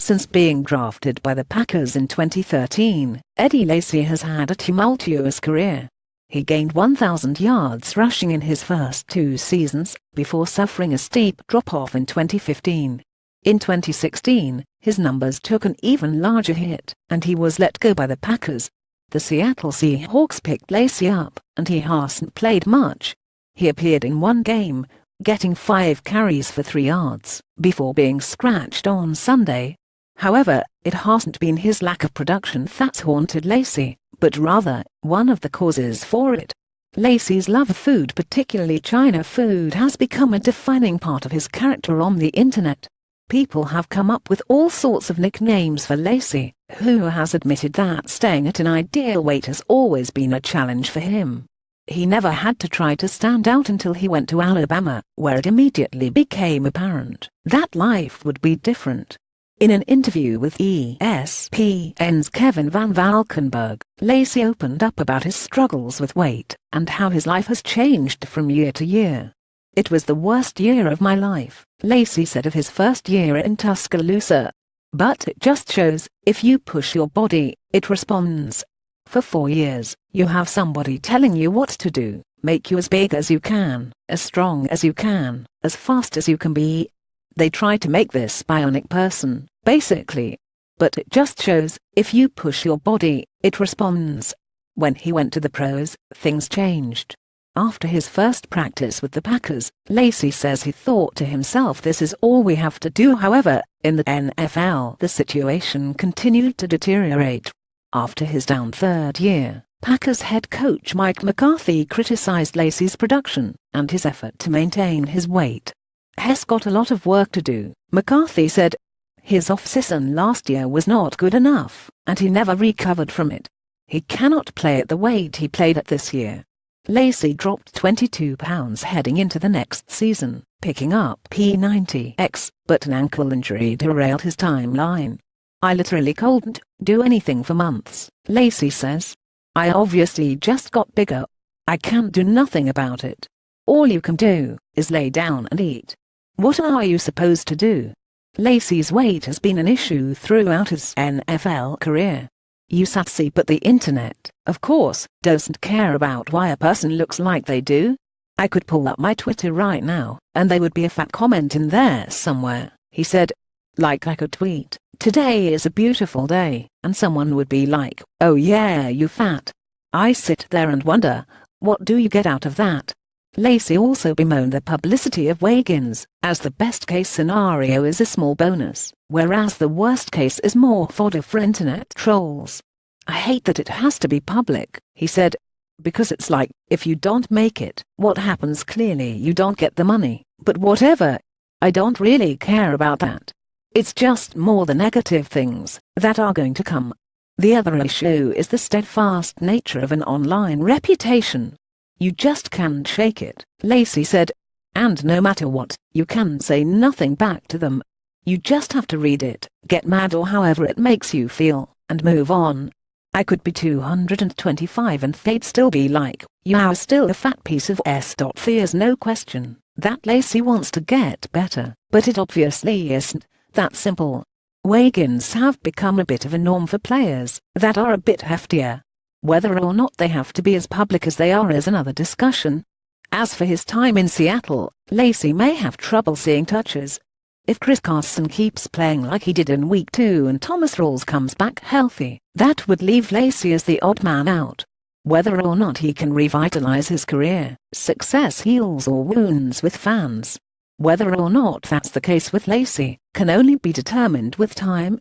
Since being drafted by the Packers in 2013, Eddie Lacy has had a tumultuous career. He gained 1,000 yards rushing in his first 2 seasons, before suffering a steep drop-off in 2015. In 2016, his numbers took an even larger hit, and he was let go by the Packers. The Seattle Seahawks picked Lacy up, and he hasn't played much. He appeared in 1 game, getting 5 carries for 3 yards, before being scratched on Sunday. However, it hasn't been his lack of production that's haunted Lacy, but rather, one of the causes for it. Lacy's love of food, particularly China food, has become a defining part of his character on the internet. People have come up with all sorts of nicknames for Lacy, who has admitted that staying at an ideal weight has always been a challenge for him. He never had to try to stand out until he went to Alabama, where it immediately became apparent that life would be different. In an interview with ESPN's Kevin Van Valkenburg, Lacy opened up about his struggles with weight and how his life has changed from year to year. "It was the worst year of my life," Lacy said of his first year in Tuscaloosa. "But it just shows, if you push your body, it responds. For 4 years, you have somebody telling you what to do, make you as big as you can, as strong as you can, as fast as you can be. They try to make this bionic person, basically. But it just shows, if you push your body, it responds." When he went to the pros, things changed. After his first practice with the Packers, Lacy says he thought to himself, this is all we have to do. However, in the NFL, the situation continued to deteriorate. After his down 3rd year, Packers head coach Mike McCarthy criticized Lacy's production and his effort to maintain his weight. "He's got a lot of work to do," McCarthy said. "His off-season last year was not good enough, and he never recovered from it. He cannot play at the weight he played at this year." Lacy dropped 22 pounds heading into the next season, picking up P90X, but an ankle injury derailed his timeline. "I literally couldn't do anything for months," Lacy says. "I obviously just got bigger. I can't do nothing about it. All you can do is lay down and eat. What are you supposed to do?" Lacy's weight has been an issue throughout his NFL career. You see, but the internet, of course, doesn't care about why a person looks like they do. "I could pull up my Twitter right now, and there would be a fat comment in there somewhere," he said. "Like I could tweet, 'Today is a beautiful day,' and someone would be like, 'Oh yeah, you fat.' I sit there and wonder, what do you get out of that?" Lacy also bemoaned the publicity of weigh-ins, as the best-case scenario is a small bonus, whereas the worst case is more fodder for internet trolls. "I hate that it has to be public," he said, "because it's like, if you don't make it, what happens? Clearly you don't get the money, but whatever. I don't really care about that. It's just more the negative things that are going to come. The other issue is the steadfast nature of an online reputation. You just can't shake it," Lacy said. "And no matter what, you can say nothing back to them. You just have to read it, get mad or however it makes you feel, and move on. I could be 225 and they'd still be like, you are still a fat piece of s. There's no question that Lacy wants to get better, but it obviously isn't that simple. Weigh-ins have become a bit of a norm for players that are a bit heftier. Whether or not they have to be as public as they are is another discussion." As for his time in Seattle, Lacy may have trouble seeing touches. If Chris Carson keeps playing like he did in Week 2 and Thomas Rawls comes back healthy, that would leave Lacy as the odd man out. Whether or not he can revitalize his career, success heals all wounds with fans. Whether or not that's the case with Lacy can only be determined with time.